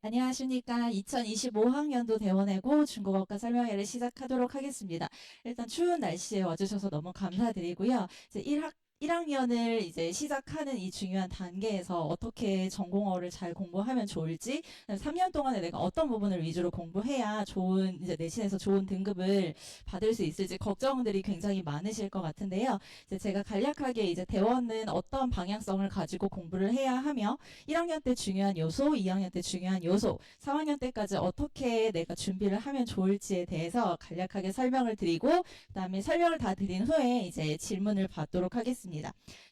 안녕하십니까. 2025학년도 대원외고 중국어과 설명회를 시작하도록 하겠습니다. 일단 추운 날씨에 와주셔서 너무 감사드리고요. 이제 1학년을 이제 시작하는 이 중요한 단계에서 어떻게 전공어를 잘 공부하면 좋을지, 3년 동안에 내가 어떤 부분을 위주로 공부해야 좋은, 이제 내신에서 좋은 등급을 받을 수 있을지 걱정들이 굉장히 많으실 것 같은데요. 이제 제가 간략하게 이제 대원은 어떤 방향성을 가지고 공부를 해야 하며, 1학년 때 중요한 요소, 2학년 때 중요한 요소, 3학년 때까지 어떻게 내가 준비를 하면 좋을지에 대해서 간략하게 설명을 드리고, 그다음에 설명을 다 드린 후에 이제 질문을 받도록 하겠습니다.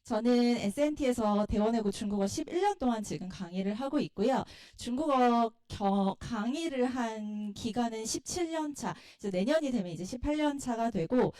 저는 SNT에서 대원외고 중국어 11년 동안 지금 강의를 하고 있고요. 중국어 강의를 한 기간은 17년 차, 이제 내년이 되면 이제 18년 차가 되고,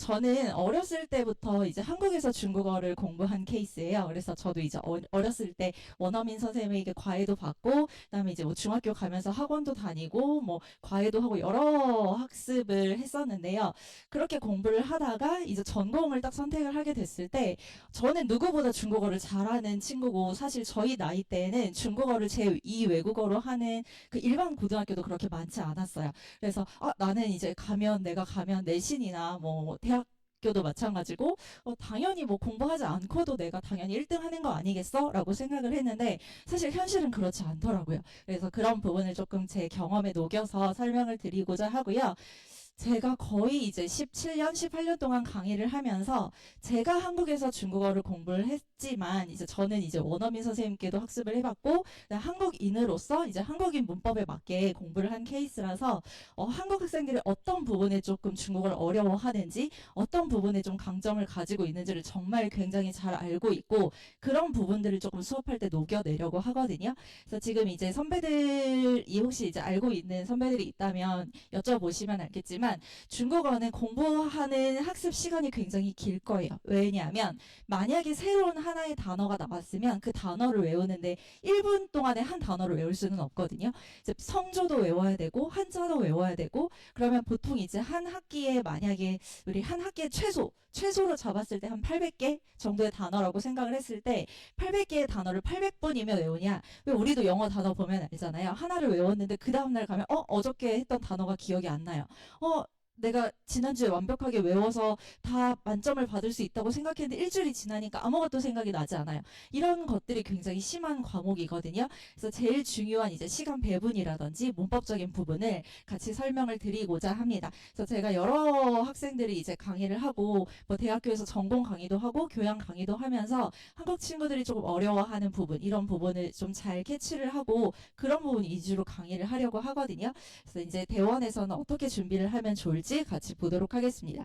저는 어렸을 때부터 이제 한국에서 중국어를 공부한 케이스예요. 그래서 저도 이제 어렸을 때 원어민 선생님에게 과외도 받고, 그다음에 이제 뭐 중학교 가면서 학원도 다니고, 뭐 과외도 하고 여러 학습을 했었는데요. 그렇게 공부를 하다가 이제 전공을 딱 선택을 하게 됐을 때 저는 누구보다 중국어를 잘하는 친구고, 사실 저희 나이 때에는 중국어를 제2 외국어로 하는 그 일반 고등학교도 그렇게 많지 않았어요. 그래서 나는 이제 내가 가면 내신이나 뭐 대학 교도 마찬가지고 당연히 뭐 공부하지 않고도 내가 당연히 1등 하는 거 아니겠어? 라고 생각을 했는데 사실 현실은 그렇지 않더라고요. 그래서 그런 부분을 조금 제 경험에 녹여서 설명을 드리고자 하고요. 제가 거의 이제 17년, 18년 동안 강의를 하면서 제가 한국에서 중국어를 공부를 했지만 이제 저는 이제 원어민 선생님께도 학습을 해봤고 한국인으로서 이제 한국인 문법에 맞게 공부를 한 케이스라서 한국 학생들이 어떤 부분에 조금 중국어를 어려워하는지 어떤 부분에 좀 강점을 가지고 있는지를 정말 굉장히 잘 알고 있고 그런 부분들을 조금 수업할 때 녹여내려고 하거든요. 그래서 지금 이제 선배들이 혹시 이제 알고 있는 선배들이 있다면 여쭤보시면 알겠지만 중국어는 공부하는 학습 시간이 굉장히 길 거예요. 왜냐하면 만약에 새로운 하나의 단어가 나왔으면 그 단어를 외우는데 1분 동안에 한 단어를 외울 수는 없거든요. 이제 성조도 외워야 되고 한자도 외워야 되고 그러면 보통 이제 한 학기에 만약에 우리 한 학기에 최소로 잡았을 때 한 800개 정도의 단어라고 생각을 했을 때 800개의 단어를 800번이면 외우냐? 왜 우리도 영어 단어 보면 알잖아요. 하나를 외웠는데 그 다음날 가면 어저께 했던 단어가 기억이 안 나요. 내가 지난주에 완벽하게 외워서 다 만점을 받을 수 있다고 생각했는데 일주일이 지나니까 아무것도 생각이 나지 않아요. 이런 것들이 굉장히 심한 과목이거든요. 그래서 제일 중요한 이제 시간 배분이라든지 문법적인 부분을 같이 설명을 드리고자 합니다. 그래서 제가 여러 학생들이 이제 강의를 하고 뭐 대학교에서 전공 강의도 하고 교양 강의도 하면서 한국 친구들이 조금 어려워하는 부분 이런 부분을 좀 잘 캐치를 하고 그런 부분 위주로 강의를 하려고 하거든요. 그래서 이제 대원에서는 어떻게 준비를 하면 좋을지 같이 보도록 하겠습니다.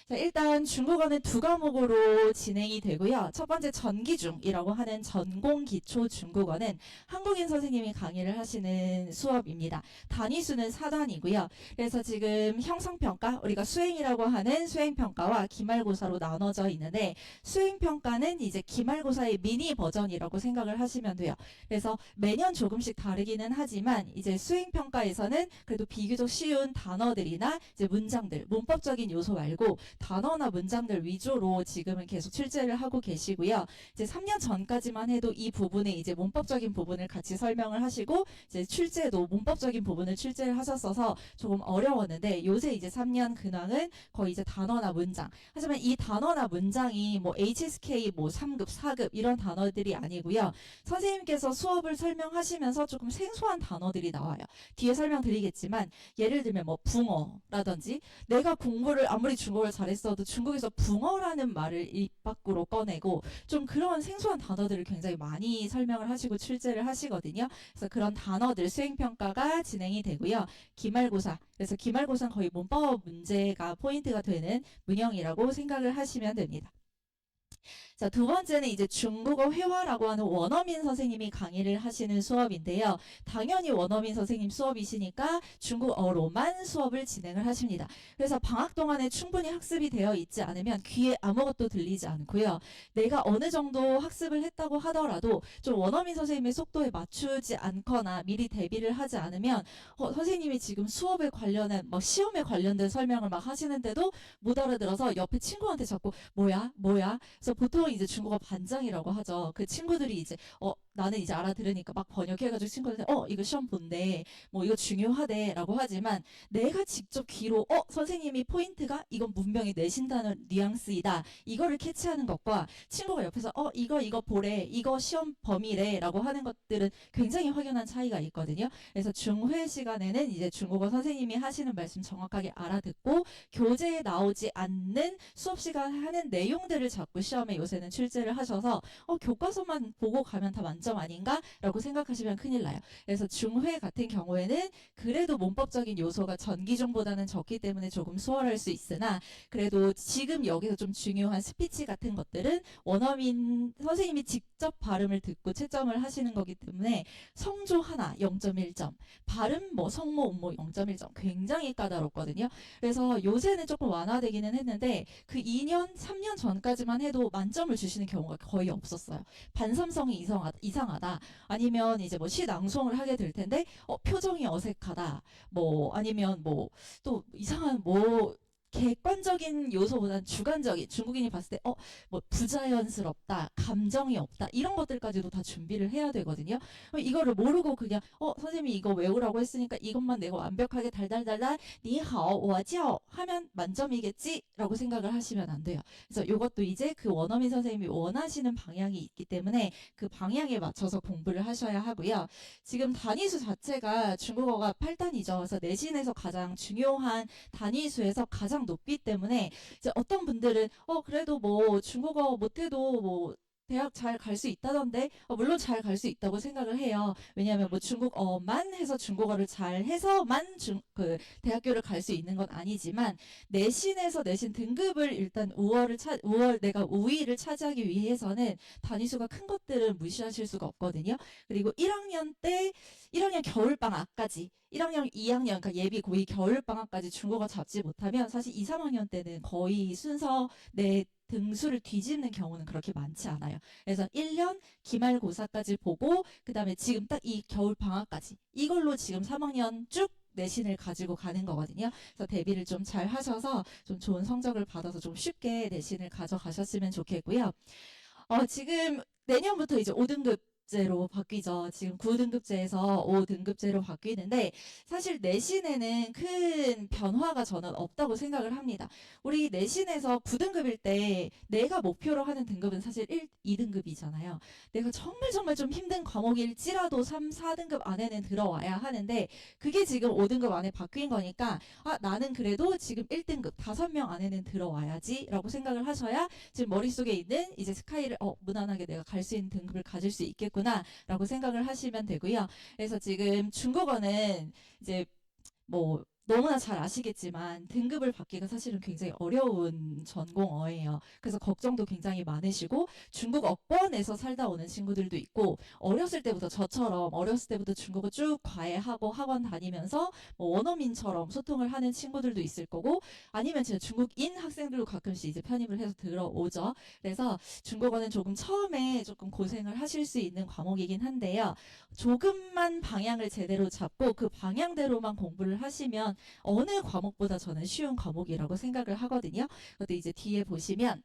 자, 일단 중국어는 두 과목으로 진행이 되고요. 첫 번째 전기중이라고 하는 전공기초 중국어는 한국인 선생님이 강의를 하시는 수업입니다. 단위수는 4단이고요. 그래서 지금 형성평가, 우리가 수행이라고 하는 수행평가와 기말고사로 나눠져 있는데 수행평가는 이제 기말고사의 미니 버전이라고 생각을 하시면 돼요. 그래서 매년 조금씩 다르기는 하지만 이제 수행평가에서는 그래도 비교적 쉬운 단어들이나 이제 문장들, 문법적인 요소 말고 단어나 문장들 위주로 지금은 계속 출제를 하고 계시고요. 이제 3년 전까지만 해도 이 부분에 이제 문법적인 부분을 같이 설명을 하시고 이제 출제도 문법적인 부분을 출제를 하셨어서 조금 어려웠는데 요새 이제 3년 근황은 거의 이제 단어나 문장. 하지만 이 단어나 문장이 뭐 HSK 뭐 3급, 4급 이런 단어들이 아니고요. 선생님께서 수업을 설명하시면서 조금 생소한 단어들이 나와요. 뒤에 설명드리겠지만 예를 들면 뭐 붕어라든지 내가 공부를 아무리 중국어를 잘했어도 중국에서 붕어라는 말을 입 밖으로 꺼내고 좀 그런 생소한 단어들을 굉장히 많이 설명을 하시고 출제를 하시거든요. 그래서 그런 단어들 수행평가가 진행이 되고요. 기말고사, 그래서 기말고사는 거의 문법 문제가 포인트가 되는 문형이라고 생각을 하시면 됩니다. 자, 두 번째는 이제 중국어 회화라고 하는 원어민 선생님이 강의를 하시는 수업인데요. 당연히 원어민 선생님 수업이시니까 중국어로만 수업을 진행을 하십니다. 그래서 방학 동안에 충분히 학습이 되어 있지 않으면 귀에 아무것도 들리지 않고요. 내가 어느 정도 학습을 했다고 하더라도 좀 원어민 선생님의 속도에 맞추지 않거나 미리 대비를 하지 않으면 선생님이 지금 수업에 관련한 뭐 시험에 관련된 설명을 막 하시는데도 못 알아들어서 옆에 친구한테 자꾸 뭐야? 그래서 보통 이제 중국어 반장이라고 하죠. 그 친구들이 이제 나는 이제 알아들으니까 막 번역해가지고 친구들한테 이거 시험 본대, 뭐 이거 중요하대라고 하지만 내가 직접 귀로 선생님이 포인트가 이건 문명이 내신 단어 뉘앙스이다 이거를 캐치하는 것과 친구가 옆에서 이거 보래, 이거 시험 범위래라고 하는 것들은 굉장히 확연한 차이가 있거든요. 그래서 중회 시간에는 이제 중국어 선생님이 하시는 말씀 정확하게 알아듣고 교재에 나오지 않는 수업 시간 하는 내용들을 자꾸 시험에 요새는 출제를 하셔서 교과서만 보고 가면 다 만점 아닌가라고 생각하시면 큰일 나요. 그래서 중회 같은 경우에는 그래도 문법적인 요소가 전기중보다는 적기 때문에 조금 수월할 수 있으나 그래도 지금 여기서 좀 중요한 스피치 같은 것들은 원어민 선생님이 직접 발음을 듣고 채점을 하시는 거기 때문에 성조 하나 0.1점, 발음 뭐 성모, 음모 0.1점 굉장히 까다롭거든요. 그래서 요새는 조금 완화되기는 했는데 그 2년, 3년 전까지만 해도 만점을 주시는 경우가 거의 없었어요. 반삼성이 이상하다. 아니면 이제 뭐 시낭송을 하게 될 텐데 표정이 어색하다. 뭐 아니면 뭐 또 이상한 뭐 객관적인 요소보다는 주관적인 중국인이 봤을 때 뭐 부자연스럽다, 감정이 없다 이런 것들까지도 다 준비를 해야 되거든요. 이거를 모르고 그냥 선생님이 이거 외우라고 했으니까 이것만 내가 완벽하게 달달달달 니하오 와지ao 하면 만점이겠지라고 생각을 하시면 안 돼요. 그래서 이것도 이제 그 원어민 선생님이 원하시는 방향이 있기 때문에 그 방향에 맞춰서 공부를 하셔야 하고요. 지금 단위수 자체가 중국어가 8단위죠. 그래서 내신에서 가장 중요한 단위수에서 가장 높기 때문에 이제 어떤 분들은 그래도 뭐 중국어 못해도 뭐 대학 잘 갈 수 있다던데 물론 잘 갈 수 있다고 생각을 해요. 왜냐하면 뭐 중국어만 해서 중국어를 잘 해서만 그 대학교를 갈 수 있는 건 아니지만 내신에서 내신 등급을 일단 우월 내가 우위를 차지하기 위해서는 단위수가 큰 것들은 무시하실 수가 없거든요. 그리고 1학년 때 1학년 겨울방학까지 1학년, 2학년, 그러니까 예비 고2 겨울방학까지 중국어 잡지 못하면 사실 2, 3학년 때는 거의 순서 내 등수를 뒤집는 경우는 그렇게 많지 않아요. 그래서 1년 기말고사까지 보고 그 다음에 지금 딱 이 겨울방학까지 이걸로 지금 3학년 쭉 내신을 가지고 가는 거거든요. 그래서 대비를 좀 잘 하셔서 좀 좋은 성적을 받아서 좀 쉽게 내신을 가져가셨으면 좋겠고요. 지금 내년부터 이제 5등급제로 바뀌죠. 지금 9등급제에서 5등급제로 바뀌는데 사실 내신에는 큰 변화가 저는 없다고 생각을 합니다. 우리 내신에서 9등급일 때 내가 목표로 하는 등급은 사실 1, 2등급이잖아요. 내가 정말 정말 좀 힘든 과목일지라도 3, 4등급 안에는 들어와야 하는데 그게 지금 5등급 안에 바뀐 거니까 나는 그래도 지금 1등급 5명 안에는 들어와야지 라고 생각을 하셔야 지금 머릿속에 있는 이제 스카이를 무난하게 내가 갈 수 있는 등급을 가질 수 있겠구나 라고 생각을 하시면 되고요. 그래서 지금 중국어는 이제 뭐 너무나 잘 아시겠지만 등급을 받기가 사실은 굉장히 어려운 전공어예요. 그래서 걱정도 굉장히 많으시고 중국어권에서 살다 오는 친구들도 있고 어렸을 때부터 저처럼 어렸을 때부터 중국어 쭉 과외하고 학원 다니면서 뭐 원어민처럼 소통을 하는 친구들도 있을 거고 아니면 진짜 중국인 학생들도 가끔씩 이제 편입을 해서 들어오죠. 그래서 중국어는 조금 처음에 조금 고생을 하실 수 있는 과목이긴 한데요. 조금만 방향을 제대로 잡고 그 방향대로만 공부를 하시면 어느 과목보다 저는 쉬운 과목이라고 생각을 하거든요. 그것도 이제 뒤에 보시면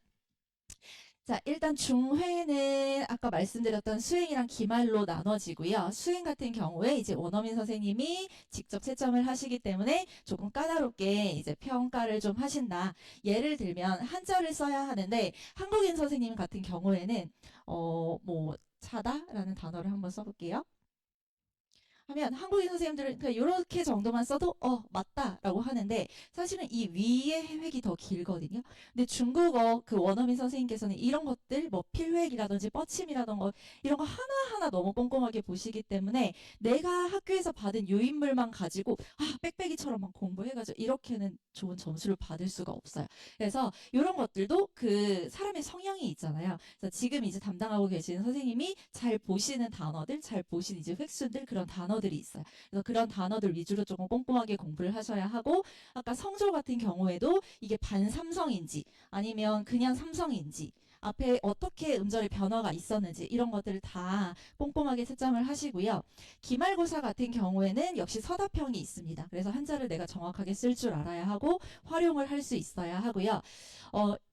자, 일단 중회는 아까 말씀드렸던 수행이랑 기말로 나눠지고요. 수행 같은 경우에 이제 원어민 선생님이 직접 채점을 하시기 때문에 조금 까다롭게 이제 평가를 좀 하신다. 예를 들면 한자를 써야 하는데 한국인 선생님 같은 경우에는 뭐 자다라는 단어를 한번 써볼게요. 하면 한국인 선생님들은 그냥 이렇게 정도만 써도 맞다라고 하는데 사실은 이 위의 획이 더 길거든요. 근데 중국어 그 원어민 선생님께서는 이런 것들 뭐 필획이라든지 뻗침이라든가 이런 거 하나하나 너무 꼼꼼하게 보시기 때문에 내가 학교에서 받은 유인물만 가지고 빽빽이처럼만 공부해가지고 이렇게는 좋은 점수를 받을 수가 없어요. 그래서 이런 것들도 그 사람의 성향이 있잖아요. 그래서 지금 이제 담당하고 계시는 선생님이 잘 보시는 단어들, 잘 보시는 이제 획순들 그런 단어들이 있어요. 그래서 그런 단어들 위주로 조금 꼼꼼하게 공부를 하셔야 하고 아까 성조 같은 경우에도 이게 반삼성인지 아니면 그냥 삼성인지 앞에 어떻게 음절의 변화가 있었는지 이런 것들을 다 꼼꼼하게 채점을 하시고요. 기말고사 같은 경우에는 역시 서답형이 있습니다. 그래서 한자를 내가 정확하게 쓸 줄 알아야 하고 활용을 할 수 있어야 하고요.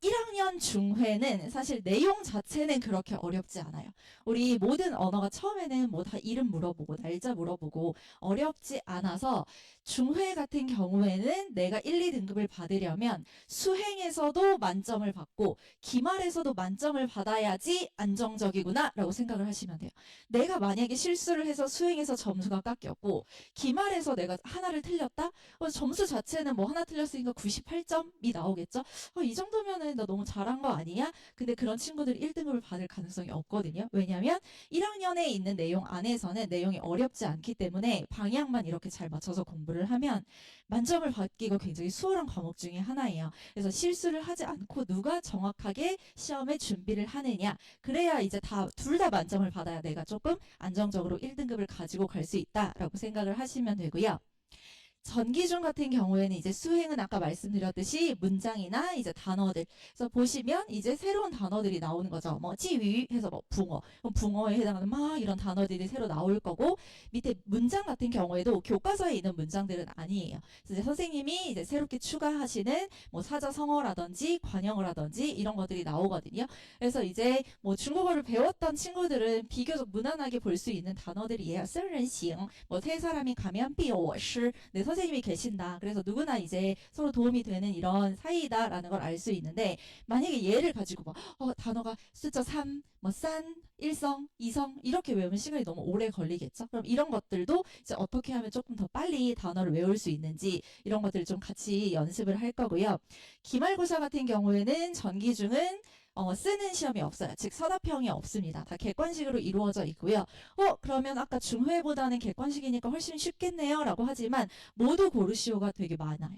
1학년 중회는 사실 내용 자체는 그렇게 어렵지 않아요. 우리 모든 언어가 처음에는 뭐 다 이름 물어보고 날짜 물어보고 어렵지 않아서 중회 같은 경우에는 내가 1, 2등급을 받으려면 수행에서도 만점을 받고 기말에서도 만점을 받아야지 안정적이구나 라고 생각을 하시면 돼요. 내가 만약에 실수를 해서 수행에서 점수가 깎였고 기말에서 내가 하나를 틀렸다? 점수 자체는 뭐 하나 틀렸으니까 98점이 나오겠죠? 이 정도면은 나 너무 잘한 거 아니야? 근데 그런 친구들이 1등급을 받을 가능성이 없거든요. 왜냐하면 1학년에 있는 내용 안에서는 내용이 어렵지 않기 때문에 방향만 이렇게 잘 맞춰서 공부를 하면 만점을 받기가 굉장히 수월한 과목 중에 하나예요. 그래서 실수를 하지 않고 누가 정확하게 시험에 준비를 하느냐. 그래야 이제 둘 다 만점을 받아야 내가 조금 안정적으로 1등급을 가지고 갈 수 있다라고 생각을 하시면 되고요. 전기중 같은 경우에는 이제 수행은 아까 말씀드렸듯이 문장이나 이제 단어들. 그래서 보시면 이제 새로운 단어들이 나오는 거죠. 뭐 찌위 해서 뭐 붕어. 그럼 붕어에 해당하는 막 이런 단어들이 새로 나올 거고 밑에 문장 같은 경우에도 교과서에 있는 문장들은 아니에요. 그래서 이제 선생님이 이제 새롭게 추가하시는 뭐 사자성어라든지 관형어라든지 이런 것들이 나오거든요. 그래서 이제 뭐 중국어를 배웠던 친구들은 비교적 무난하게 볼 수 있는 단어들이에요. 生人行 뭐 세 사람이 가면 必有我师 네, 선생님이 계신다. 그래서 누구나 이제 서로 도움이 되는 이런 사이다라는 걸 알 수 있는데 만약에 얘를 가지고 뭐 단어가 숫자 3, 뭐 산, 일성, 이성 이렇게 외우면 시간이 너무 오래 걸리겠죠. 그럼 이런 것들도 이제 어떻게 하면 조금 더 빨리 단어를 외울 수 있는지 이런 것들을 좀 같이 연습을 할 거고요. 기말고사 같은 경우에는 전기중은 쓰는 시험이 없어요. 즉 서답형이 없습니다. 다 객관식으로 이루어져 있고요. 그러면 아까 중회보다는 객관식이니까 훨씬 쉽겠네요 라고 하지만 모두 고르시오가 되게 많아요.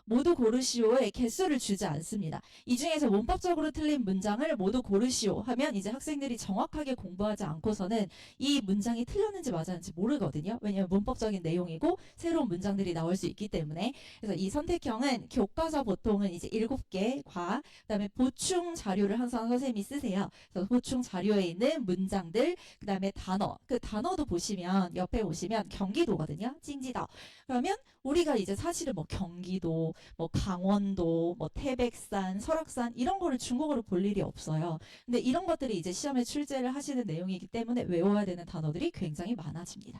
모두 고르시오에 개수를 주지 않습니다. 이 중에서 문법적으로 틀린 문장을 모두 고르시오 하면 이제 학생들이 정확하게 공부하지 않고서는 이 문장이 틀렸는지 맞았는지 모르거든요. 왜냐하면 문법적인 내용이고 새로운 문장들이 나올 수 있기 때문에. 그래서 이 선택형은 교과서 보통은 이제 7개 과 그다음에 보충 자료를 항상 선생님이 쓰세요. 그래서 보충 자료에 있는 문장들 그다음에 단어 그 단어도 보시면 옆에 보시면 경기도거든요. 찡지다. 그러면 우리가 이제 사실은 뭐 경기도 뭐 강원도, 뭐 태백산, 설악산 이런 거를 중국어로 볼 일이 없어요. 근데 이런 것들이 이제 시험에 출제를 하시는 내용이기 때문에 외워야 되는 단어들이 굉장히 많아집니다.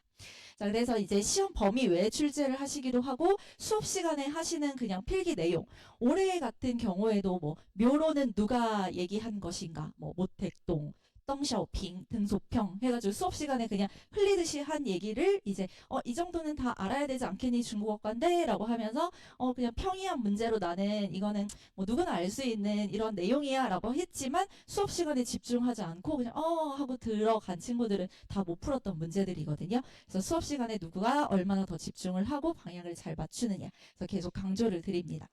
자, 그래서 이제 시험 범위 외에 출제를 하시기도 하고 수업 시간에 하시는 그냥 필기 내용. 올해 같은 경우에도 뭐 묘로는 누가 얘기한 것인가? 뭐 모택동 덩샤오핑, 등소평 해가지고 수업 시간에 그냥 흘리듯이 한 얘기를 이제 이 정도는 다 알아야 되지 않겠니 중국어과인데 라고 하면서 그냥 평이한 문제로 나는 이거는 뭐 누구나 알 수 있는 이런 내용이야 라고 했지만 수업 시간에 집중하지 않고 그냥 하고 들어간 친구들은 다 못 풀었던 문제들이거든요. 그래서 수업 시간에 누구가 얼마나 더 집중을 하고 방향을 잘 맞추느냐 그래서 계속 강조를 드립니다.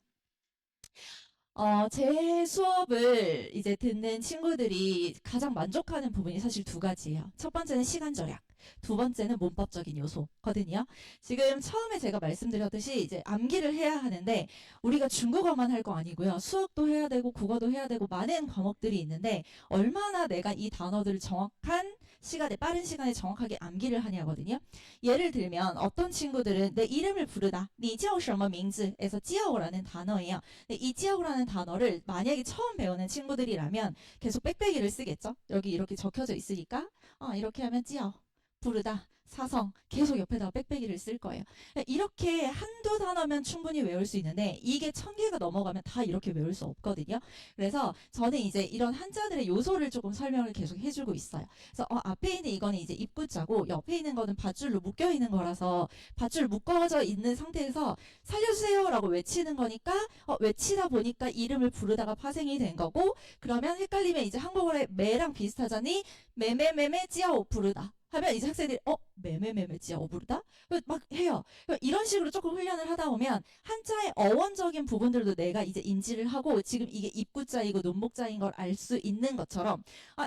제 수업을 이제 듣는 친구들이 가장 만족하는 부분이 사실 두 가지예요. 첫 번째는 시간 절약. 두 번째는 문법적인 요소거든요. 지금 처음에 제가 말씀드렸듯이 이제 암기를 해야 하는데 우리가 중국어만 할 거 아니고요. 수학도 해야 되고 국어도 해야 되고 많은 과목들이 있는데 얼마나 내가 이 단어들을 정확한 시간에 빠른 시간에 정확하게 암기를 하냐거든요. 예를 들면 어떤 친구들은 내 이름을 부르다. 你叫什么名字에서 叫라는 단어예요. 이 지역이라는 단어를 만약에 처음 배우는 친구들이라면 계속 빽빽이를 쓰겠죠. 여기 이렇게 적혀져 있으니까 이렇게 하면 지역 부르다 사성 계속 옆에다가 빽빽이를 쓸 거예요. 이렇게 한두 단어면 충분히 외울 수 있는데 이게 1000개가 넘어가면 다 이렇게 외울 수 없거든요. 그래서 저는 이제 이런 한자들의 요소를 조금 설명을 계속 해주고 있어요. 그래서 앞에 있는 이거는 이제 입구자고 옆에 있는 거는 밧줄로 묶여 있는 거라서 밧줄 묶어져 있는 상태에서 살려주세요 라고 외치는 거니까 외치다 보니까 이름을 부르다가 파생이 된 거고 그러면 헷갈리면 이제 한국어의 매랑 비슷하자니 매매매매 찌아오 부르다 하면 이제 학생들이 매매매매 진짜 어부르다? 막 해요. 이런 식으로 조금 훈련을 하다 보면 한자의 어원적인 부분들도 내가 이제 인지를 하고 지금 이게 입구자이고 논목자인 걸 알 수 있는 것처럼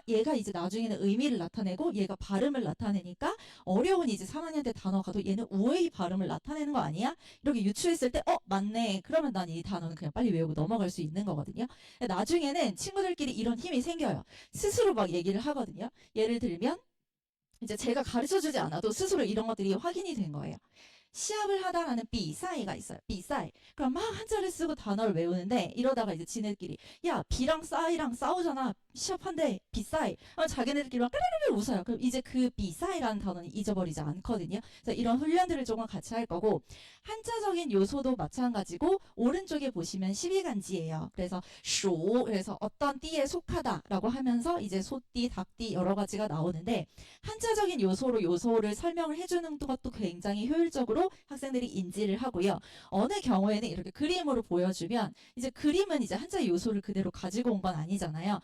얘가 이제 나중에는 의미를 나타내고 얘가 발음을 나타내니까 어려운 이제 3학년 때 단어 가도 얘는 우의 발음을 나타내는 거 아니야? 이렇게 유추했을 때 맞네. 그러면 난 이 단어는 그냥 빨리 외우고 넘어갈 수 있는 거거든요. 나중에는 친구들끼리 이런 힘이 생겨요. 스스로 막 얘기를 하거든요. 예를 들면 이제 제가 가르쳐주지 않아도 스스로 이런 것들이 확인이 된 거예요. 시합을 하다라는 비사이가 있어요. 비사이. 그럼 막 한자를 쓰고 단어를 외우는데 이러다가 이제 지네끼리 야 비랑 싸이랑 싸우잖아. 시합한대 비사이. 자기네들끼리 막 까르르르 웃어요. 그럼 이제 그 비사이라는 단어는 잊어버리지 않거든요. 그래서 이런 훈련들을 조금 같이 할 거고 한자적인 요소도 마찬가지고 오른쪽에 보시면 12간지예요. 그래서 슈 그래서 어떤 띠에 속하다라고 하면서 이제 소띠, 닭띠 여러 가지가 나오는데 한자적인 요소를 설명을 해주는 것도 굉장히 효율적으로 학생들이 인지를 하고요. 어느 경우에는 이렇게 그림으로 보여주면 이제 그림은 이제 한자 요소를 그대로 가지고 온 건 아니잖아요.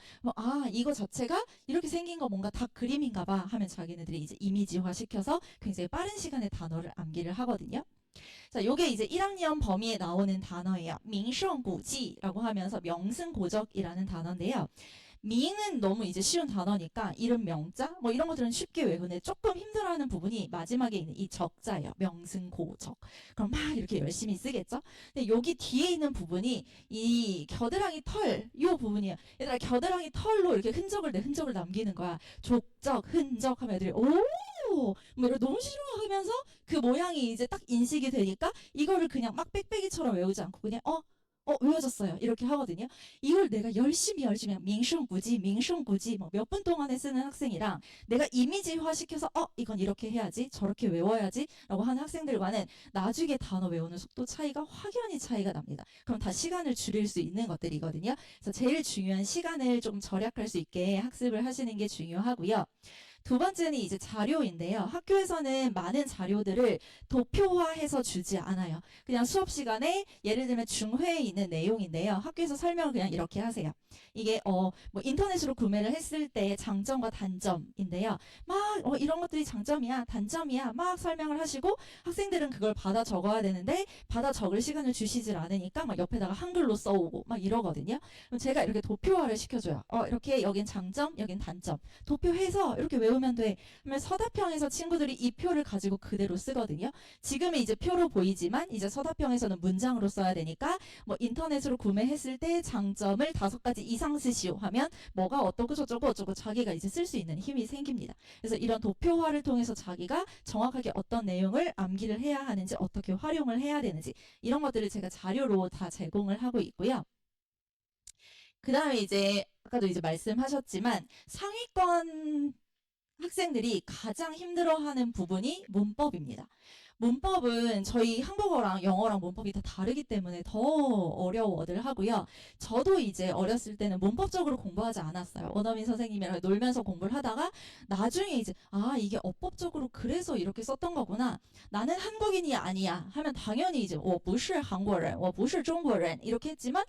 이거 자체가 이렇게 생긴 거 뭔가 다 그림인가 봐 하면 자기네들이 이제 이미지화 시켜서 굉장히 빠른 시간에 단어를 암기를 하거든요. 자, 요게 이제 1학년 범위에 나오는 단어예요. 명성고지라고 하면서 명승고적이라는 단어인데요. 밍은 너무 이제 쉬운 단어니까 이름 명자 뭐 이런 것들은 쉽게 외우는데 조금 힘들어하는 부분이 마지막에 있는 이 적자예요. 명승고적. 그럼 막 이렇게 열심히 쓰겠죠? 근데 여기 뒤에 있는 부분이 이 겨드랑이 털 요 부분이에요. 얘들아 겨드랑이 털로 이렇게 흔적을 남기는 거야. 족적 흔적 하면 애들이 뭐 이거 너무 싫어하면서 그 모양이 이제 딱 인식이 되니까 이거를 그냥 막 빽빽이처럼 외우지 않고 그냥 외워졌어요. 이렇게 하거든요. 이걸 내가 열심히 민숑구지 뭐 몇 분 동안에 쓰는 학생이랑 내가 이미지화 시켜서 이건 이렇게 해야지 저렇게 외워야지 라고 하는 학생들과는 나중에 단어 외우는 속도 차이가 확연히 차이가 납니다. 그럼 다 시간을 줄일 수 있는 것들이거든요. 그래서 제일 중요한 시간을 좀 절약할 수 있게 학습을 하시는 게 중요하고요. 두 번째는 이제 자료인데요. 학교에서는 많은 자료들을 도표화해서 주지 않아요. 그냥 수업 시간에 예를 들면 중회에 있는 내용인데요. 학교에서 설명을 그냥 이렇게 하세요. 이게 뭐 인터넷으로 구매를 했을 때 장점과 단점인데요. 막 이런 것들이 장점이야, 단점이야 막 설명을 하시고 학생들은 그걸 받아 적어야 되는데 받아 적을 시간을 주시질 않으니까 막 옆에다가 한글로 써오고 막 이러거든요. 그럼 제가 이렇게 도표화를 시켜줘요. 이렇게 여긴 장점, 여긴 단점. 도표해서 이렇게 외우면 돼. 그러면 서답형에서 친구들이 이 표를 가지고 그대로 쓰거든요. 지금은 이제 표로 보이지만 이제 서답형에서는 문장으로 써야 되니까 뭐 인터넷으로 구매했을 때 장점을 5가지 이상 쓰시오 하면 뭐가 어떻고 저쩌고 자기가 이제 쓸 수 있는 힘이 생깁니다. 그래서 이런 도표화를 통해서 자기가 정확하게 어떤 내용을 암기를 해야 하는지 어떻게 활용을 해야 되는지 이런 것들을 제가 자료로 다 제공을 하고 있고요. 그 다음에 이제 아까도 이제 말씀하셨지만 상위권 학생들이 가장 힘들어하는 부분이 문법입니다. 문법은 저희 한국어랑 영어랑 문법이 다 다르기 때문에 더 어려워들 하고요. 저도 이제 어렸을 때는 문법적으로 공부하지 않았어요. 원어민 선생님이랑 놀면서 공부를 하다가 나중에 이제 이게 어법적으로 그래서 이렇게 썼던 거구나. 나는 한국인이 아니야 하면 당연히 이제 我不是韩国人,我不是中国人 이렇게 했지만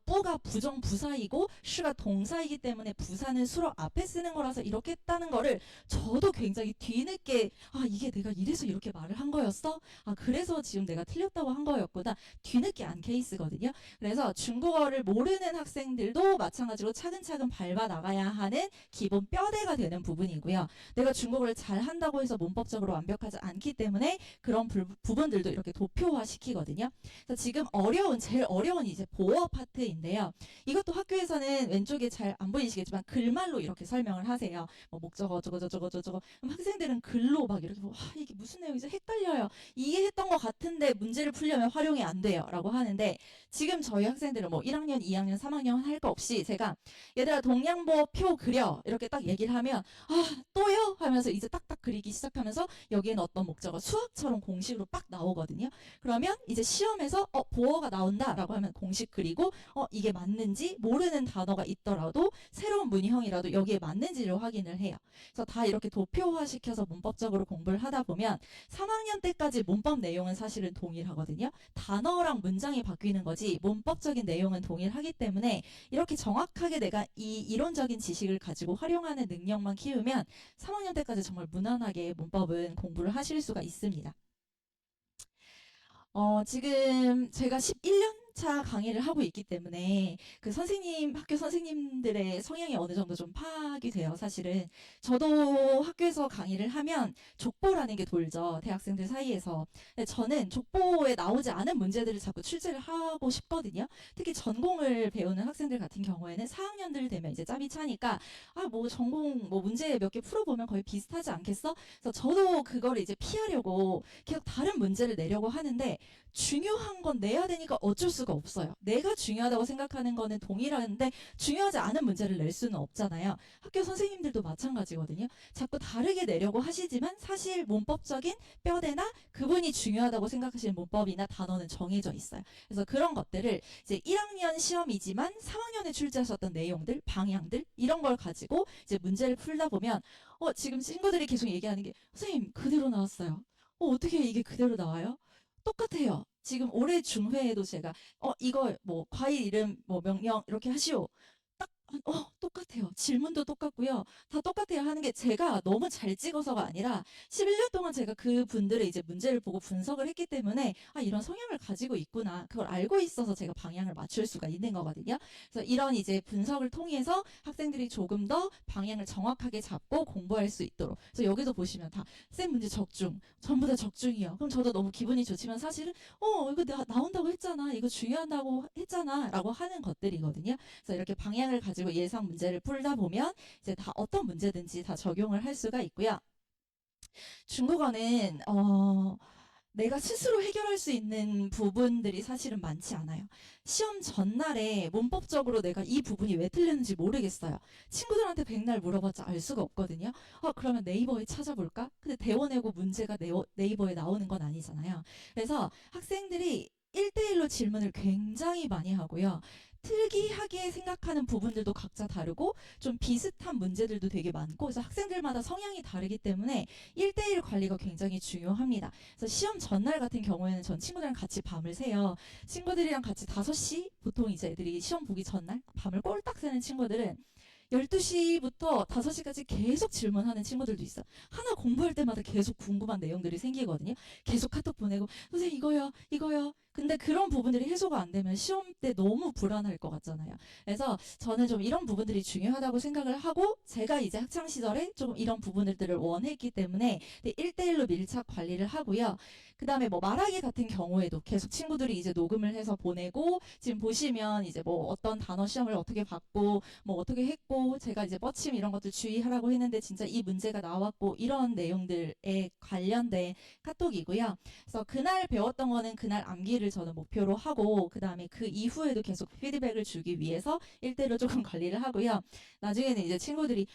뿌가 부정부사이고 시가 동사이기 때문에 부사는 수로 앞에 쓰는 거라서 이렇게 했다는 거를 저도 굉장히 뒤늦게 이게 내가 이래서 이렇게 말을 한 거였어? 그래서 지금 내가 틀렸다고 한 거였구나. 뒤늦게 안 케이스거든요. 그래서 중국어를 모르는 학생들도 마찬가지로 차근차근 밟아 나가야 하는 기본 뼈대가 되는 부분이고요. 내가 중국어를 잘 한다고 해서 문법적으로 완벽하지 않기 때문에 그런 부분들도 이렇게 도표화 시키거든요. 그래서 지금 제일 어려운 이제 보어 파트인데요. 이것도 학교에서는 왼쪽에 잘 안 보이시겠지만 글말로 이렇게 설명을 하세요. 뭐 목적어 저거. 그럼 학생들은 글로 막 이렇게 이게 무슨 내용이지? 헷갈려요. 이해했던 것 같은데 문제를 풀려면 활용이 안 돼요. 라고 하는데 지금 저희 학생들은 뭐 1학년, 2학년, 3학년 할 거 없이 제가 얘들아 동양보 표 그려 이렇게 딱 얘기를 하면 또요? 하면서 이제 딱딱 그리기 시작하면서 여기에는 어떤 목적어 수학처럼 공식으로 빡 나오거든요. 그러면 이제 시험에서 보어가 나온다라고 하면 공식 그리고 이게 맞는지 모르는 단어가 있더라도 새로운 문형이라도 여기에 맞는지를 확인을 해요. 그래서 다 이렇게 도표화 시켜서 문법적으로 공부를 하다 보면 3학년 3학년 때까지 문법 내용은 사실은 동일하거든요. 단어랑 문장이 바뀌는 거지 문법적인 내용은 동일하기 때문에 이렇게 정확하게 내가 이 이론적인 지식을 가지고 활용하는 능력만 키우면 3학년 때까지 정말 무난하게 문법은 공부를 하실 수가 있습니다. 지금 제가 11년 차 강의를 하고 있기 때문에 그 학교 선생님들의 성향이 어느 정도 좀 파악이 돼요, 사실은. 저도 학교에서 강의를 하면 족보라는 게 돌죠, 대학생들 사이에서. 근데 저는 족보에 나오지 않은 문제들을 자꾸 출제를 하고 싶거든요. 특히 전공을 배우는 학생들 같은 경우에는 4학년들 되면 이제 짬이 차니까, 뭐 전공 뭐 문제 몇 개 풀어보면 거의 비슷하지 않겠어? 그래서 저도 그거를 이제 피하려고 계속 다른 문제를 내려고 하는데, 중요한 건 내야 되니까 어쩔 수가 없어요. 내가 중요하다고 생각하는 거는 동일한데 중요하지 않은 문제를 낼 수는 없잖아요. 학교 선생님들도 마찬가지거든요. 자꾸 다르게 내려고 하시지만 사실 문법적인 뼈대나 그분이 중요하다고 생각하시는 문법이나 단어는 정해져 있어요. 그래서 그런 것들을 이제 1학년 시험이지만 3학년에 출제하셨던 내용들, 방향들 이런 걸 가지고 이제 문제를 풀다 보면 지금 친구들이 계속 얘기하는 게 선생님 그대로 나왔어요. 어떻게 이게 그대로 나와요? 똑같아요. 지금 올해 중회에도 제가 이거 뭐 과일 이름 뭐 명령 이렇게 하시오. 딱 똑같아요. 질문도 똑같고요. 다 똑같아요 하는 게 제가 너무 잘 찍어서가 아니라 11년 동안 제가 그 분들의 이제 문제를 보고 분석을 했기 때문에 이런 성향을 가지고 있구나. 그걸 알고 있어서 제가 방향을 맞출 수가 있는 거거든요. 그래서 이런 이제 분석을 통해서 학생들이 조금 더 방향을 정확하게 잡고 공부할 수 있도록. 그래서 여기도 보시면 다 쌤 문제 적중. 전부 다 적중이요. 그럼 저도 너무 기분이 좋지만 사실은 이거 내가 나온다고 했잖아. 이거 중요하다고 했잖아. 라고 하는 것들이거든요. 그래서 이렇게 방향을 가지고 예상 문제를 풀다 보면 이제 다 어떤 문제든지 다 적용을 할 수가 있고요. 중국어는 내가 스스로 해결할 수 있는 부분들이 사실은 많지 않아요. 시험 전날에 문법적으로 내가 이 부분이 왜 틀렸는지 모르겠어요. 친구들한테 백날 물어봤자 알 수가 없거든요. 그러면 네이버에 찾아볼까? 근데 대원외고 문제가 네이버에 나오는 건 아니잖아요. 그래서 학생들이 1대1로 질문을 굉장히 많이 하고요. 특이하게 생각하는 부분들도 각자 다르고 좀 비슷한 문제들도 되게 많고 그래서 학생들마다 성향이 다르기 때문에 1대1 관리가 굉장히 중요합니다. 그래서 시험 전날 같은 경우에는 전 친구들이랑 같이 밤을 새요. 친구들이랑 같이 5시 보통 이제 애들이 시험 보기 전날 밤을 꼴딱 새는 친구들은 12시부터 5시까지 계속 질문하는 친구들도 있어. 하나 공부할 때마다 계속 궁금한 내용들이 생기거든요. 계속 카톡 보내고 선생님 이거요 이거요. 근데 그런 부분들이 해소가 안 되면 시험 때 너무 불안할 것 같잖아요. 그래서 저는 좀 이런 부분들이 중요하다고 생각을 하고 제가 이제 학창 시절에 좀 이런 부분들을 원했기 때문에 1대1로 밀착 관리를 하고요. 그 다음에 뭐 말하기 같은 경우에도 계속 친구들이 이제 녹음을 해서 보내고 지금 보시면 이제 뭐 어떤 단어 시험을 어떻게 받고 뭐 어떻게 했고 제가 이제 뻗침 이런 것들 주의하라고 했는데 진짜 이 문제가 나왔고 이런 내용들에 관련된 카톡이고요. 그래서 그날 배웠던 거는 그날 암기를 저는 목표로 하고 그 다음에 그 이후에도 계속 피드백을 주기 위해서 1대1로 조금 관리를 하고요. 나중에는 이제 친구들이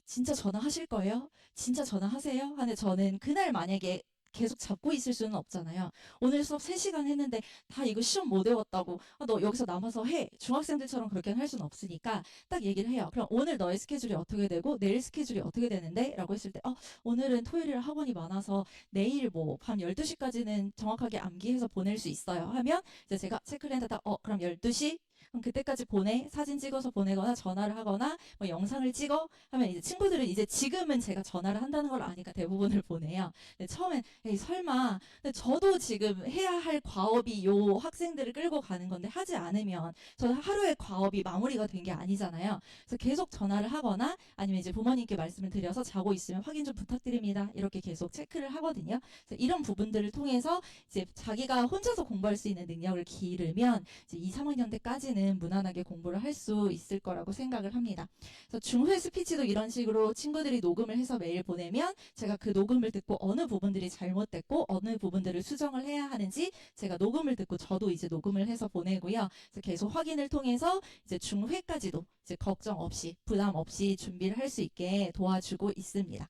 진짜 전화하실 거예요? 진짜 전화하세요? 하는데 저는 그날 만약에 계속 잡고 있을 수는 없잖아요. 오늘 수업 3시간 했는데 다 이거 시험 못 외웠다고 너 여기서 남아서 해. 중학생들처럼 그렇게는 할 수는 없으니까 딱 얘기를 해요. 그럼 오늘 너의 스케줄이 어떻게 되고 내일 스케줄이 어떻게 되는데? 라고 했을 때 오늘은 토요일 학원이 많아서 내일 뭐 밤 12시까지는 정확하게 암기해서 보낼 수 있어요. 하면 이제 제가 체크를 했다 그럼 12시? 그럼 그때까지 사진 찍어서 보내거나 전화를 하거나 뭐 영상을 찍어 하면 이제 친구들은 이제 지금은 제가 전화를 한다는 걸 아니까 대부분을 보내요. 근데 처음엔 에이 설마. 근데 저도 지금 해야 할 과업이 요 학생들을 끌고 가는 건데 하지 않으면 저는 하루의 과업이 마무리가 된 게 아니잖아요. 그래서 계속 전화를 하거나 아니면 이제 부모님께 말씀을 드려서 자고 있으면 확인 좀 부탁드립니다. 이렇게 계속 체크를 하거든요. 그래서 이런 부분들을 통해서 이제 자기가 혼자서 공부할 수 있는 능력을 기르면 이제 2, 3학년 때까지는 무난하게 공부를 할 수 있을 거라고 생각을 합니다. 그래서 중회 스피치도 이런 식으로 친구들이 녹음을 해서 메일 보내면 제가 그 녹음을 듣고 어느 부분들이 잘못됐고 어느 부분들을 수정을 해야 하는지 제가 녹음을 듣고 저도 이제 녹음을 해서 보내고요. 그래서 계속 확인을 통해서 이제 중회까지도 이제 걱정 없이 부담 없이 준비를 할 수 있게 도와주고 있습니다.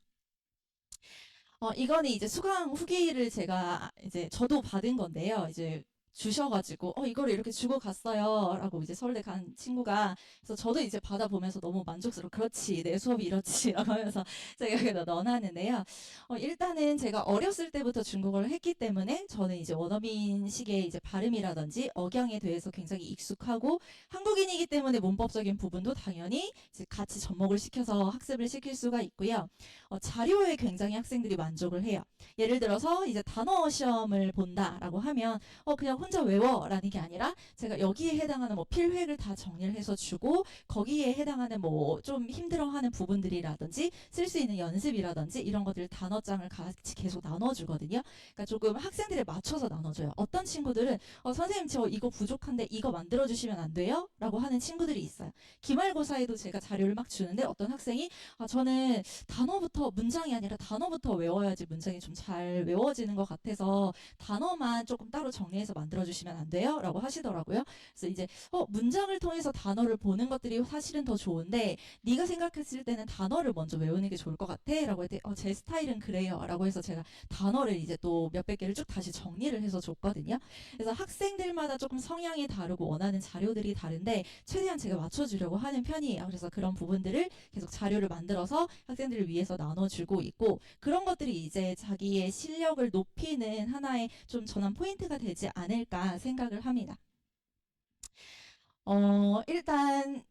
이거는 이제 수강 후기를 제가 이제 저도 받은 건데요. 이제 주셔가지고 이거를 이렇게 주고 갔어요 라고 이제 서울대 간 친구가, 그래서 저도 이제 받아보면서 너무 만족스러워, 그렇지 내 수업이 이렇지 라고 하면서 제가 여기다 넣어놨는데요. 일단은 제가 어렸을 때부터 중국어를 했기 때문에 저는 이제 원어민식의 이제 발음이라든지 억양에 대해서 굉장히 익숙하고, 한국인이기 때문에 문법적인 부분도 당연히 이제 같이 접목을 시켜서 학습을 시킬 수가 있고요. 자료에 굉장히 학생들이 만족을 해요. 예를 들어서 이제 단어 시험을 본다라고 하면 그냥 혼자 외워라는 게 아니라 제가 여기에 해당하는 뭐 필획을 다 정리를 해서 주고, 거기에 해당하는 뭐 좀 힘들어하는 부분들이라든지 쓸 수 있는 연습이라든지 이런 것들 단어장을 같이 계속 나눠주거든요. 그러니까 조금 학생들에 맞춰서 나눠줘요. 어떤 친구들은 선생님 저 이거 부족한데 이거 만들어주시면 안 돼요? 라고 하는 친구들이 있어요. 기말고사에도 제가 자료를 막 주는데 어떤 학생이 저는 단어부터, 문장이 아니라 단어부터 외워야지 문장이 좀 잘 외워지는 것 같아서 단어만 조금 따로 정리해서 만들어주시면 안 돼요? 라고 하시더라고요. 그래서 이제 문장을 통해서 단어를 보는 것들이 사실은 더 좋은데 네가 생각했을 때는 단어를 먼저 외우는 게 좋을 것 같아? 라고 했더니 제 스타일은 그래요 라고 해서 제가 단어를 이제 또 몇백 개를 쭉 다시 정리를 해서 줬거든요. 그래서 학생들마다 조금 성향이 다르고 원하는 자료들이 다른데 최대한 제가 맞춰주려고 하는 편이에요. 그래서 그런 부분들을 계속 자료를 만들어서 학생들을 위해서 나눠주고 있고, 그런 것들이 이제 자기의 실력을 높이는 하나의 좀 전환 포인트가 되지 않을까 생각을 합니다. 일단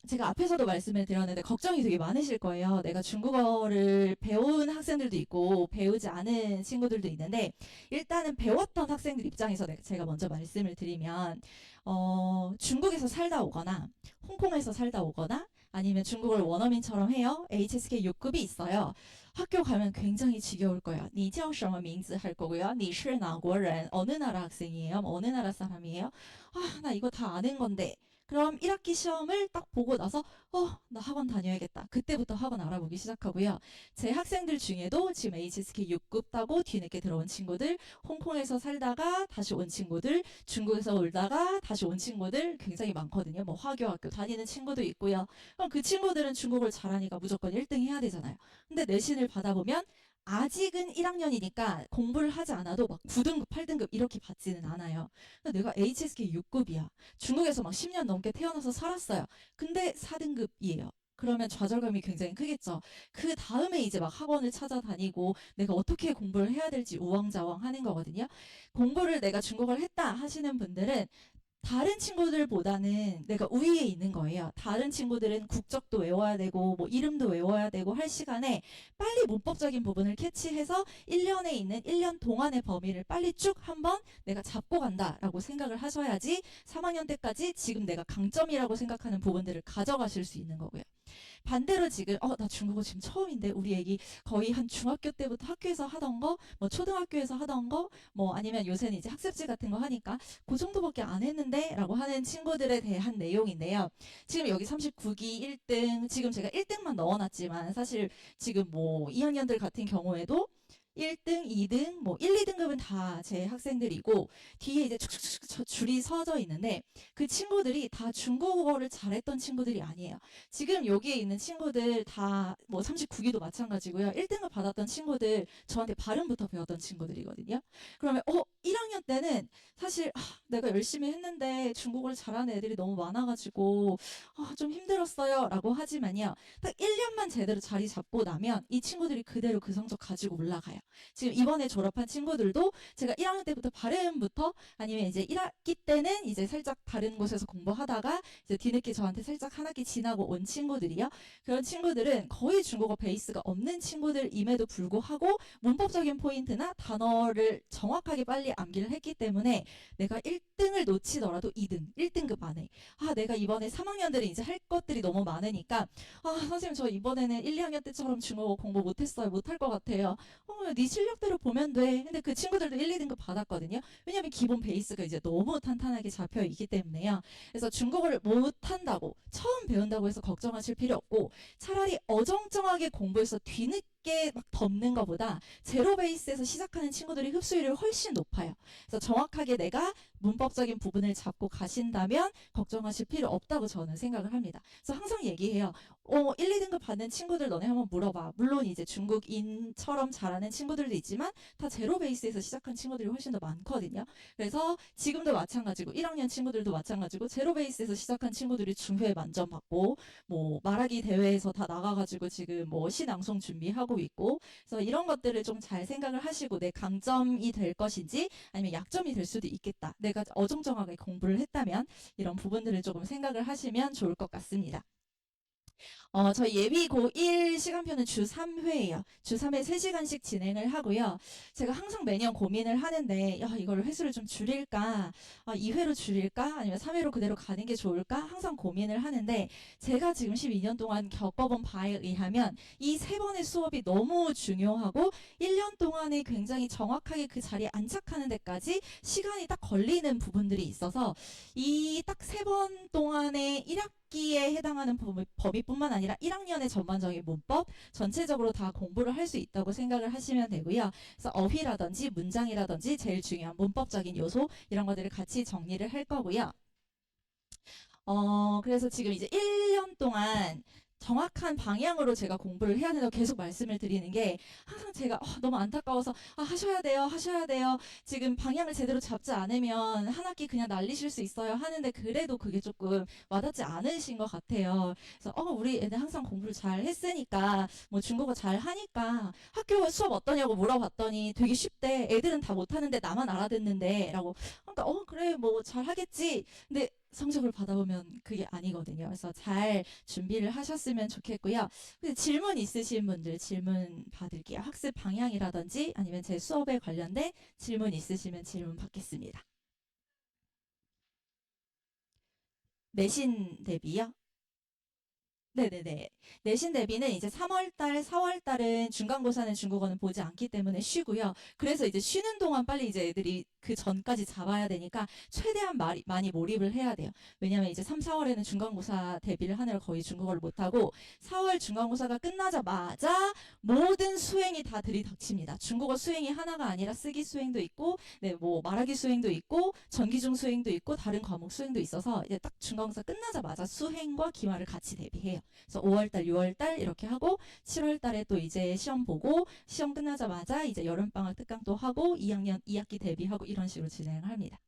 제가 앞에서도 말씀을 드렸는데 걱정이 되게 많으실 거예요. 내가 중국어를 배운 학생들도 있고 배우지 않은 친구들도 있는데, 일단은 배웠던 학생들 입장에서 제가 먼저 말씀을 드리면 중국에서 살다 오거나 홍콩에서 살다 오거나 아니면 중국어를 원어민처럼 해요. HSK 6급이 있어요. 학교 가면 굉장히 지겨울 거예요. 你叫什么名字할 거고요. 你是哪国人? 어느 나라 학생이에요? 어느 나라 사람이에요? 나 이거 다 아는 건데. 그럼 1학기 시험을 딱 보고 나서 나 학원 다녀야겠다. 그때부터 학원 알아보기 시작하고요. 제 학생들 중에도 지금 HSK 6급 따고 뒤늦게 들어온 친구들, 홍콩에서 살다가 다시 온 친구들, 중국에서 올다가 다시 온 친구들 굉장히 많거든요. 뭐 화교학교 다니는 친구도 있고요. 그럼 그 친구들은 중국어를 잘하니까 무조건 1등 해야 되잖아요. 근데 내신을 받아보면 아직은 1학년이니까 공부를 하지 않아도 막 9등급, 8등급 이렇게 받지는 않아요. 근데 내가 HSK 6급이야. 중국에서 막 10년 넘게 태어나서 살았어요. 근데 4등급이에요. 그러면 좌절감이 굉장히 크겠죠. 그 다음에 이제 막 학원을 찾아다니고 내가 어떻게 공부를 해야 될지 우왕좌왕 하는 거거든요. 공부를 내가 중국어를 했다 하시는 분들은 다른 친구들보다는 내가 우위에 있는 거예요. 다른 친구들은 국적도 외워야 되고 뭐 이름도 외워야 되고 할 시간에 빨리 문법적인 부분을 캐치해서 1년에 있는 1년 동안의 범위를 빨리 쭉 한번 내가 잡고 간다라고 생각을 하셔야지 3학년 때까지 지금 내가 강점이라고 생각하는 부분들을 가져가실 수 있는 거고요. 반대로 지금 나 중국어 지금 처음인데 우리 애기 거의 한 중학교 때부터 학교에서 하던 거, 뭐 초등학교에서 하던 거, 뭐 아니면 요새는 이제 학습지 같은 거 하니까 그 정도밖에 안 했는데 라고 하는 친구들에 대한 내용인데요. 지금 여기 39기 1등, 지금 제가 1등만 넣어놨지만 사실 지금 뭐 2학년들 같은 경우에도 1등, 2등, 뭐 1, 2등급은 다 제 학생들이고 뒤에 이제 축축축 줄이 서져 있는데 그 친구들이 다 중국어를 잘했던 친구들이 아니에요. 지금 여기에 있는 친구들 다 뭐 39기도 마찬가지고요. 1등급 받았던 친구들 저한테 발음부터 배웠던 친구들이거든요. 그러면 1학년 때는 사실 내가 열심히 했는데 중국어를 잘하는 애들이 너무 많아가지고 좀 힘들었어요 라고 하지만요. 딱 1년만 제대로 자리 잡고 나면 이 친구들이 그대로 그 성적 가지고 올라가요. 지금 이번에 졸업한 친구들도 제가 1학년 때부터 발음부터 아니면 이제 1학기 때는 이제 살짝 다른 곳에서 공부하다가 이제 뒤늦게 저한테 살짝 한 학기 지나고 온 친구들이요. 그런 친구들은 거의 중국어 베이스가 없는 친구들임에도 불구하고 문법적인 포인트나 단어를 정확하게 빨리 암기를 했기 때문에 내가 1등을 놓치더라도 2등, 1등급 안에 내가 이번에 3학년들은 이제 할 것들이 너무 많으니까 선생님 저 이번에는 1, 2학년 때처럼 중국어 공부 못했어요. 못할 것 같아요. 네 실력대로 보면 돼. 근데 그 친구들도 1, 2등급 받았거든요. 왜냐면 기본 베이스가 이제 너무 탄탄하게 잡혀 있기 때문에요. 그래서 중국어를 못한다고 처음 배운다고 해서 걱정하실 필요 없고 차라리 어정쩡하게 공부해서 뒤늦게 어렵게 막 덮는 것보다 제로 베이스에서 시작하는 친구들이 흡수율이 훨씬 높아요. 그래서 정확하게 내가 문법적인 부분을 잡고 가신다면 걱정하실 필요 없다고 저는 생각을 합니다. 그래서 항상 얘기해요. 1, 2등급 받는 친구들 너네 한번 물어봐. 물론 이제 중국인처럼 잘하는 친구들도 있지만 다 제로 베이스에서 시작한 친구들이 훨씬 더 많거든요. 그래서 지금도 마찬가지고 1학년 친구들도 마찬가지고 제로 베이스에서 시작한 친구들이 중회 만점 받고 뭐 말하기 대회에서 다 나가가지고 지금 뭐 시낭송 준비하고 있고 그래서 이런 것들을 좀 잘 생각을 하시고 내 강점이 될 것인지 아니면 약점이 될 수도 있겠다. 내가 어정쩡하게 공부를 했다면 이런 부분들을 조금 생각을 하시면 좋을 것 같습니다. 저희 예비 고1 시간표는 주 3회예요. 주 3회 3시간씩 진행을 하고요. 제가 항상 매년 고민을 하는데 이걸 횟수를 좀 줄일까? 2회로 줄일까? 아니면 3회로 그대로 가는 게 좋을까? 항상 고민을 하는데 제가 지금 12년 동안 겪어본 바에 의하면 이 3번의 수업이 너무 중요하고 1년 동안에 굉장히 정확하게 그 자리에 안착하는 데까지 시간이 딱 걸리는 부분들이 있어서 이 딱 3번 동안의 1학기에 해당하는 범위뿐만 아니라 1학년의 전반적인 문법 전체적으로 다 공부를 할 수 있다고 생각을 하시면 되고요. 그래서 어휘라든지 문장이라든지 제일 중요한 문법적인 요소 이런 것들을 같이 정리를 할 거고요. 그래서 지금 이제 1년 동안 정확한 방향으로 제가 공부를 해야 된다고 계속 말씀을 드리는 게 항상 제가 너무 안타까워서 하셔야 돼요 하셔야 돼요 지금 방향을 제대로 잡지 않으면 한 학기 그냥 날리실 수 있어요 하는데 그래도 그게 조금 와닿지 않으신 것 같아요. 그래서 우리 애들 항상 공부를 잘 했으니까 뭐 중국어 잘 하니까 학교 수업 어떠냐고 물어봤더니 되게 쉽대 애들은 다 못하는데 나만 알아듣는데 라고 그러니까 그래 뭐 잘하겠지 근데 성적을 받아보면 그게 아니거든요. 그래서 잘 준비를 하셨으면 좋겠고요. 질문 있으신 분들 질문 받을게요. 학습 방향이라든지 아니면 제 수업에 관련된 질문 있으시면 질문 받겠습니다. 내신 대비요? 네네네. 내신 대비는 이제 3월달, 4월달은 중간고사는 중국어는 보지 않기 때문에 쉬고요. 그래서 이제 쉬는 동안 빨리 이제 애들이 그 전까지 잡아야 되니까 최대한 많이 몰입을 해야 돼요. 왜냐면 이제 3, 4월에는 중간고사 대비를 하느라 거의 중국어를 못하고 4월 중간고사가 끝나자마자 모든 수행이 다 들이닥칩니다. 중국어 수행이 하나가 아니라 쓰기 수행도 있고, 네, 뭐 말하기 수행도 있고, 전기중 수행도 있고, 다른 과목 수행도 있어서 이제 딱 중간고사 끝나자마자 수행과 기말을 같이 대비해요. 그래서 5월달, 6월달 이렇게 하고 7월달에 또 이제 시험 보고 시험 끝나자마자 이제 여름방학 특강 또 하고 2학년 2학기 대비하고 이런 식으로 진행을 합니다.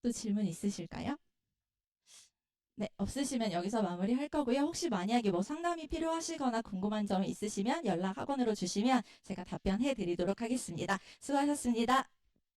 또 질문 있으실까요? 네, 없으시면 여기서 마무리할 거고요. 혹시 만약에 뭐 상담이 필요하시거나 궁금한 점 있으시면 연락 학원으로 주시면 제가 답변해 드리도록 하겠습니다. 수고하셨습니다.